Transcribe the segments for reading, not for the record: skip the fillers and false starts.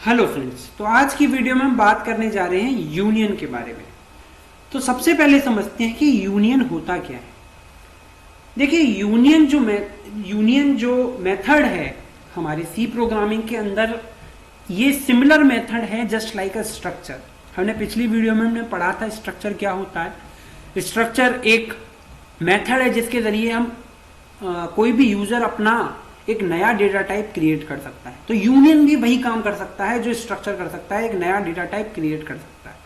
Hello friends, तो आज की वीडियो में हम बात करने जा रहे हैं यूनियन के बारे में। तो सबसे पहले समझते हैं कि यूनियन होता क्या है। देखिए, यूनियन जो मेथड है हमारे सी प्रोग्रामिंग के अंदर, ये सिमिलर मेथड है जस्ट लाइक अ स्ट्रक्चर। हमने पिछली वीडियो में हमने पढ़ा था स्ट्रक्चर क्या होता है। स्ट्रक्चर एक मेथड है जिसके जरिए हम कोई भी यूजर अपना एक नया डेटा टाइप क्रिएट कर सकता है। तो यूनियन भी वही काम कर सकता है जो स्ट्रक्चर कर सकता है, एक नया डेटा टाइप क्रिएट कर सकता है।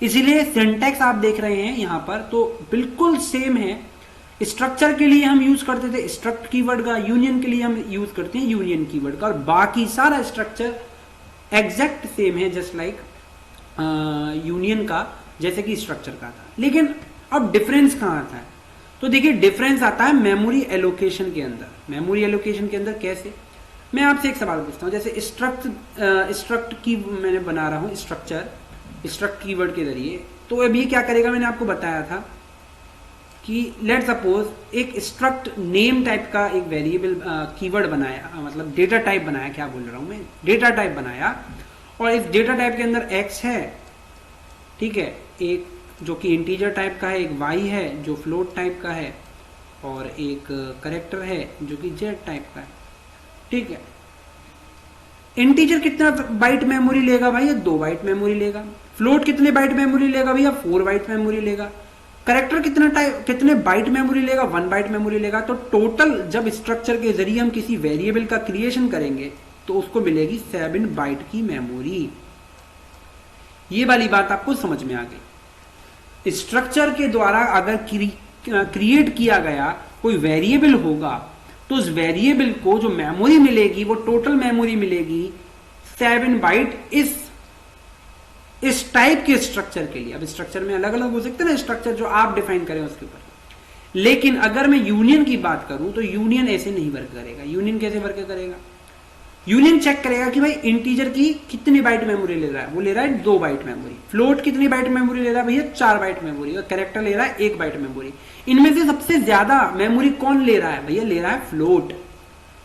इसीलिए सिंटैक्स आप देख रहे हैं यहां पर तो बिल्कुल सेम है। स्ट्रक्चर के लिए हम यूज करते थे स्ट्रक्ट कीवर्ड का, यूनियन के लिए हम यूज करते हैं यूनियन कीवर्ड का, और बाकी सारा स्ट्रक्चर एग्जैक्ट सेम है जस्ट लाइक यूनियन का, जैसे कि स्ट्रक्चर का था। लेकिन अब डिफरेंस कहां आता है? तो देखिए, डिफरेंस आता है मेमोरी एलोकेशन के अंदर। मेमोरी एलोकेशन के अंदर कैसे? मैं आपसे एक सवाल पूछता हूं, जैसे स्ट्रक्ट की मैंने बना रहा हूं स्ट्रक्ट कीवर्ड के जरिए। तो अब ये क्या करेगा, मैंने आपको बताया था कि लेट सपोज एक स्ट्रक्ट नेम टाइप का एक वेरिएबल कीवर्ड बनाया, मतलब डेटा टाइप बनाया, क्या बोल रहा हूं मैं, डेटा टाइप बनाया। और इस डेटा टाइप के अंदर एक्स है, ठीक है, एक जो कि इंटीजर टाइप का है, एक वाई है जो फ्लोट टाइप का है, और एक करेक्टर है जो कि जेड टाइप का है। ठीक है, इंटीजर कितना बाइट मेमोरी लेगा भैया? 2 बाइट मेमोरी लेगा। फ्लोट कितने बाइट मेमोरी लेगा भैया? 4 बाइट मेमोरी लेगा। करेक्टर कितने बाइट मेमोरी लेगा? 1 बाइट मेमोरी लेगा। तो टोटल जब स्ट्रक्चर के जरिए हम किसी वेरिएबल का क्रिएशन करेंगे तो उसको मिलेगी 7 बाइट की मेमोरी। ये वाली बात आपको समझ में आ गई। स्ट्रक्चर के द्वारा अगर क्रिएट किया गया कोई वेरिएबल होगा तो उस वेरिएबल को जो मेमोरी मिलेगी वो टोटल मेमोरी मिलेगी 7 बाइट इस टाइप के स्ट्रक्चर के लिए। अब स्ट्रक्चर में अलग अलग हो सकते हैं ना स्ट्रक्चर, जो आप डिफाइन करें उसके ऊपर। लेकिन अगर मैं यूनियन की बात करूं तो यूनियन ऐसे नहीं वर्क करेगा। यूनियन कैसे वर्क करेगा? यूनियन चेक करेगा कि भाई इंटीजर की कितनी बाइट मेमोरी ले रहा है। वो ले रहा है 2 बाइट मेमोरी। फ्लोट कितनी बाइट मेमोरी ले रहा है भैया? 4 बाइट मेमोरी। और कैरेक्टर ले रहा है 1 बाइट मेमोरी। इनमें से सबसे ज्यादा मेमोरी कौन ले रहा है भैया? ले रहा है फ्लोट।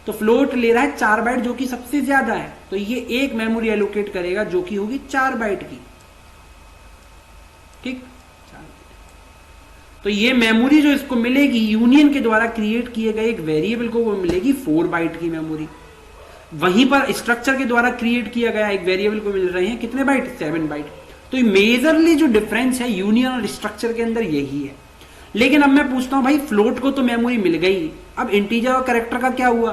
तो फ्लोट ले रहा है 4 बाइट, जो कि सबसे ज्यादा है। तो ये एक मेमोरी एलोकेट करेगा जो कि होगी 4 बाइट की। ठीक, तो ये मेमोरी जो इसको मिलेगी यूनियन के द्वारा क्रिएट किए गए एक वेरिएबल को, वो मिलेगी 4 बाइट की मेमोरी। वहीं पर स्ट्रक्चर के द्वारा क्रिएट किया गया एक वेरिएबल को मिल रहे हैं कितने बाइट? 7 बाइट। तो मेजरली जो डिफरेंस है यूनियन और स्ट्रक्चर के अंदर यही है। लेकिन अब मैं पूछता हूं भाई, फ्लोट को तो मेमोरी मिल गई, अब इंटीजर और कैरेक्टर का क्या हुआ?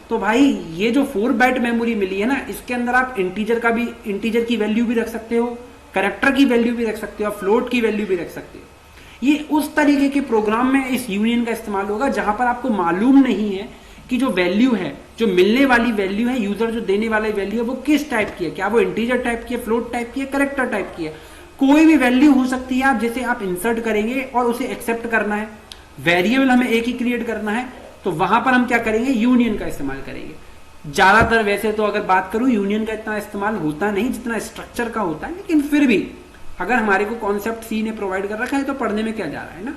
तो भाई ये जो 4 बाइट मेमोरी मिली है ना, इसके अंदर आप इंटीजर की वैल्यू भी रख सकते हो, कैरेक्टर की वैल्यू भी रख सकते हो, फ्लोट की वैल्यू भी रख सकते हो। ये उस तरीके के प्रोग्राम में इस यूनियन का इस्तेमाल होगा जहां पर आपको मालूम नहीं है कि जो वैल्यू है, जो मिलने वाली वैल्यू है, यूजर जो देने वाली वैल्यू है, वो किस टाइप की है। क्या वो इंटीजर टाइप की है, फ्लोट टाइप की है, कैरेक्टर टाइप की है? कोई भी वैल्यू हो सकती है। आप जैसे आप इंसर्ट करेंगे और उसे एक्सेप्ट करना है, वेरिएबल हमें एक ही क्रिएट करना है, तो वहां पर हम क्या करेंगे? यूनियन का इस्तेमाल करेंगे। ज्यादातर वैसे तो अगर बात करूं, यूनियन का इतना इस्तेमाल होता नहीं जितना स्ट्रक्चर का होता है। लेकिन फिर भी अगर हमारे को कॉन्सेप्ट सी ने प्रोवाइड कर रखा है तो पढ़ने में क्या जा रहा है ना,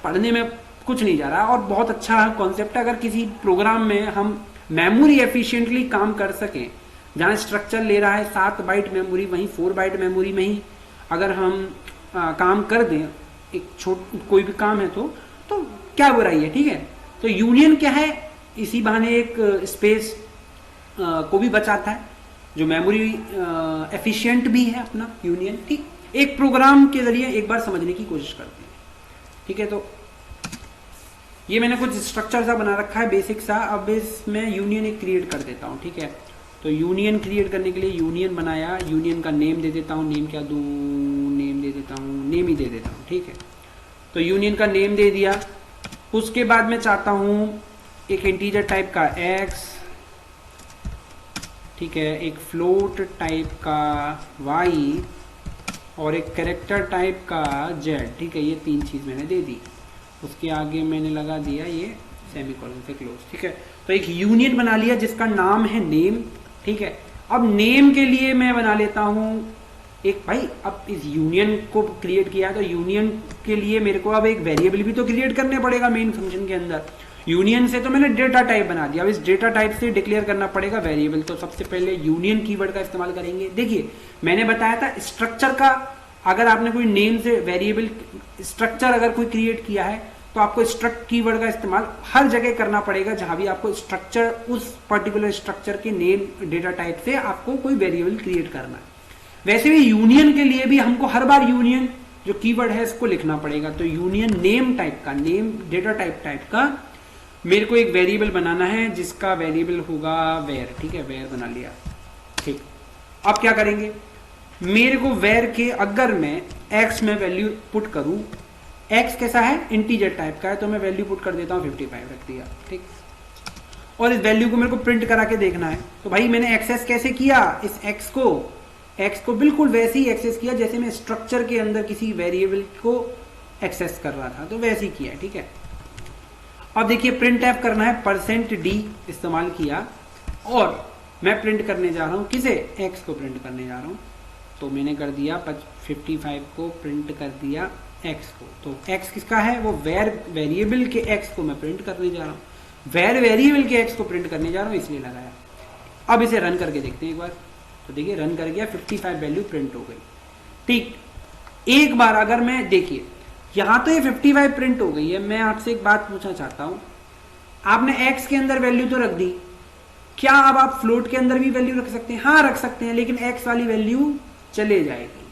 पढ़ने में कुछ नहीं जा रहा। और बहुत अच्छा कॉन्सेप्ट है। अगर किसी प्रोग्राम में हम मेमोरी एफिशिएंटली काम कर सकें, जहां स्ट्रक्चर ले रहा है 7 बाइट मेमोरी, वहीं 4 बाइट मेमोरी में ही अगर हम काम कर दें, एक कोई भी काम है तो क्या बुराई है? ठीक है, तो यूनियन क्या है? इसी बहाने एक स्पेस को भी बचाता है, जो मेमोरी एफिशिएंट भी है अपना यूनियन। ठीक, एक प्रोग्राम के जरिए एक बार समझने की कोशिश करते हैं। ठीक है, तो ये मैंने कुछ स्ट्रक्चर सा बना रखा है बेसिक सा। अब इसमें यूनियन एक क्रिएट कर देता हूँ। ठीक है, तो यूनियन क्रिएट करने के लिए यूनियन बनाया, यूनियन का नेम दे देता हूँ। नेम क्या दूँ? नेम दे देता हूँ, नेम ही दे देता हूँ। ठीक है, तो यूनियन का नेम दे दिया। उसके बाद मैं चाहता हूँ एक इंटीजर टाइप का एक्स, ठीक है, एक फ्लोट टाइप का वाई, और एक कैरेक्टर टाइप का जेड। ठीक है, ये 3 चीज मैंने दे दी। उसके आगे मैंने लगा दिया ये सेमीकोलन से क्लोज। ठीक है, तो एक यूनियन बना लिया जिसका नाम है नेम। ठीक है, अब नेम के लिए मैं बना लेता हूं एक, भाई अब इस यूनियन को क्रिएट किया है तो यूनियन के लिए मेरे को अब एक वेरिएबल भी तो क्रिएट करने पड़ेगा मेन फंक्शन के अंदर। यूनियन से तो मैंने डेटा टाइप बना दिया, अब इस डेटा टाइप से डिक्लेयर करना पड़ेगा वेरिएबल। तो सबसे पहले यूनियन कीवर्ड का इस्तेमाल करेंगे। देखिए मैंने बताया था स्ट्रक्चर का, अगर आपने कोई नेम से वेरिएबल स्ट्रक्चर अगर कोई क्रिएट किया है तो आपको स्ट्रक्ट कीवर्ड का इस्तेमाल हर जगह करना पड़ेगा जहां भी आपको स्ट्रक्चर, उस पर्टिकुलर स्ट्रक्चर के नेम डेटा टाइप से आपको कोई वेरिएबल क्रिएट करना है। वैसे भी यूनियन के लिए भी हमको हर बार यूनियन जो कीवर्ड है इसको लिखना पड़ेगा। तो यूनियन नेम टाइप का, नेम डेटा टाइप का मेरे को एक वेरिएबल बनाना है जिसका वेरिएबल होगा वेर। ठीक है, वेर बना लिया। ठीक, अब क्या करेंगे, मेरे को वेर के अगर मैं एक्स में वैल्यू पुट करूं, एक्स कैसा है, इंटीजर टाइप का है, तो मैं वैल्यू पुट कर देता हूं 55 रख दिया। ठीक, और इस वैल्यू को मेरे को प्रिंट करा के देखना है। तो भाई मैंने एक्सेस कैसे किया, इस एक्स को बिल्कुल वैसे ही एक्सेस किया जैसे मैं स्ट्रक्चर के अंदर किसी वेरिएबल को एक्सेस कर रहा था, तो वैसे ही किया। ठीक है, अब देखिए प्रिंट एफ करना है, %d इस्तेमाल किया और मैं प्रिंट करने जा रहा हूं किसे, एक्स को प्रिंट करने जा रहा हूं। तो मैंने कर दिया 55 को प्रिंट कर दिया एक्स को। तो एक्स किसका है, वो वेरिएबल के एक्स को मैं प्रिंट करने जा रहा हूं, वेरिएबल के एक्स को प्रिंट करने जा रहा हूं, इसलिए लगाया। अब इसे रन करके देखते हैं एक बार। तो देखिए रन कर गया, 55 वैल्यू प्रिंट हो गई। ठीक, एक बार अगर मैं, देखिए यहां तो ये 55 प्रिंट हो गई है। मैं आपसे एक बात पूछना चाहता हूं, आपने x के अंदर वैल्यू तो रख दी, क्या अब आप फ्लोट के अंदर भी वैल्यू रख सकते हैं? हाँ रख सकते हैं, लेकिन x वाली वैल्यू चले जाएगी।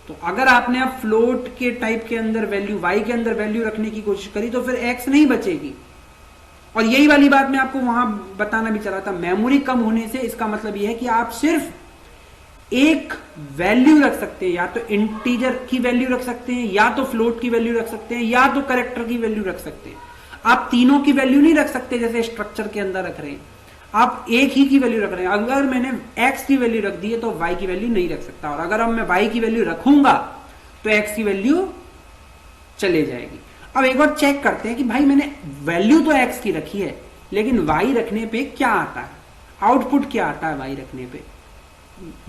तो अगर आपने अब फ्लोट के टाइप के अंदर वैल्यू, y के अंदर वैल्यू रखने की कोशिश करी तो फिर x नहीं बचेगी। और यही वाली बात मैं आपको वहां बताना भी चाह था, मेमोरी कम होने से इसका मतलब यह है कि आप सिर्फ एक वैल्यू रख सकते हैं, या तो इंटीजर की वैल्यू रख सकते हैं, या तो फ्लोट की वैल्यू रख सकते हैं, या तो कैरेक्टर की वैल्यू रख सकते हैं। आप तीनों की वैल्यू नहीं रख सकते जैसे स्ट्रक्चर के अंदर रख रहे हैं, आप एक ही की वैल्यू रख रहे हैं। अगर मैंने x की वैल्यू रख दी है तो y की वैल्यू नहीं रख सकता, और अगर अब मैं y की वैल्यू रखूंगा तो x की वैल्यू चले जाएगी। अब एक बार चेक करते हैं कि भाई मैंने वैल्यू तो x की रखी है, लेकिन y रखने पे क्या आता है, आउटपुट क्या आता है y रखने पे।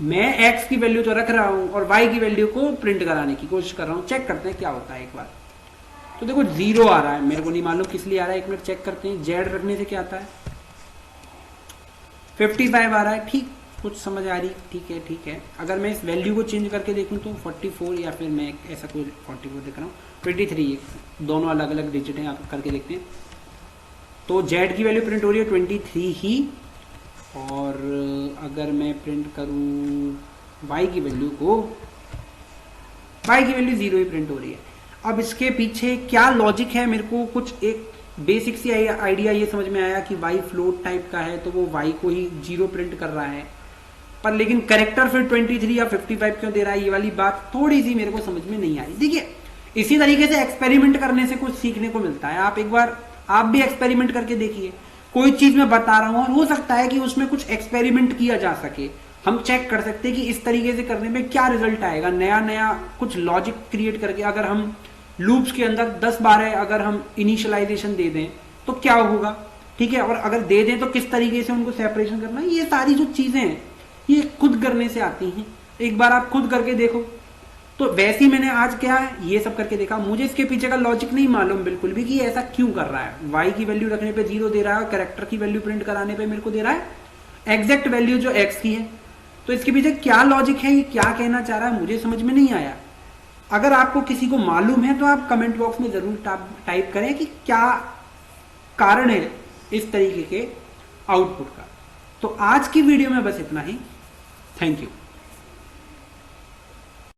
मैं x की वैल्यू तो रख रहा हूं और y की वैल्यू को प्रिंट कराने की कोशिश कर रहा हूं, चेक करते हैं क्या होता है एक बार। तो देखो 0 आ रहा है, मेरे को नहीं मालूम किस लिए आ रहा है, एक मिनट चेक करते हैं। z रखने से क्या आता है, 55 आ रहा है। ठीक, कुछ समझ आ रही, ठीक है। अगर मैं इस वैल्यू को चेंज करके देखूं तो 44, या फिर मैं ऐसा कोई 44 देख रहा हूँ, 23, दोनों अलग अलग डिजिट हैं, आप करके देखते हैं। तो z की वैल्यू प्रिंट हो रही है 23 ही, और अगर मैं प्रिंट करूं y की वैल्यू को, y की वैल्यू 0 ही प्रिंट हो रही है। अब इसके पीछे क्या लॉजिक है, मेरे को कुछ एक बेसिक सी आइडिया ये समझ में आया कि y फ्लोट टाइप का है तो वो y को ही 0 प्रिंट कर रहा है, पर लेकिन कैरेक्टर फिर 23 या 55 क्यों दे रहा है, ये वाली बात थोड़ी सी मेरे को समझ में नहीं आई। देखिए इसी तरीके से एक्सपेरिमेंट करने से कुछ सीखने को मिलता है। आप एक बार आप भी एक्सपेरिमेंट करके देखिए, कोई चीज मैं बता रहा हूं और हो सकता है कि उसमें कुछ एक्सपेरिमेंट किया जा सके, हम चेक कर सकते हैं कि इस तरीके से करने में क्या रिजल्ट आएगा। नया नया कुछ लॉजिक क्रिएट करके अगर हम लूप्स के अंदर 10-12 अगर हम इनिशियलाइजेशन दे दें तो क्या होगा, ठीक है। और अगर दे दें तो किस तरीके से उनको सेपरेशन करना है, ये सारी जो चीजें हैं ये खुद करने से आती हैं। एक बार आप खुद करके देखो। तो वैसे ही मैंने आज क्या है ये सब करके देखा, मुझे इसके पीछे का लॉजिक नहीं मालूम बिल्कुल भी कि ऐसा क्यों कर रहा है। y की वैल्यू रखने पे 0 दे रहा है और कैरेक्टर की वैल्यू प्रिंट कराने पे मेरे को दे रहा है एग्जैक्ट वैल्यू जो x की है। तो इसके पीछे क्या लॉजिक है, ये क्या कहना चाह रहा है, मुझे समझ में नहीं आया। अगर आपको किसी को मालूम है तो आप कमेंट बॉक्स में जरूर टाइप करें कि क्या कारण है इस तरीके के आउटपुट का। तो आज की वीडियो में बस इतना ही। Thank you.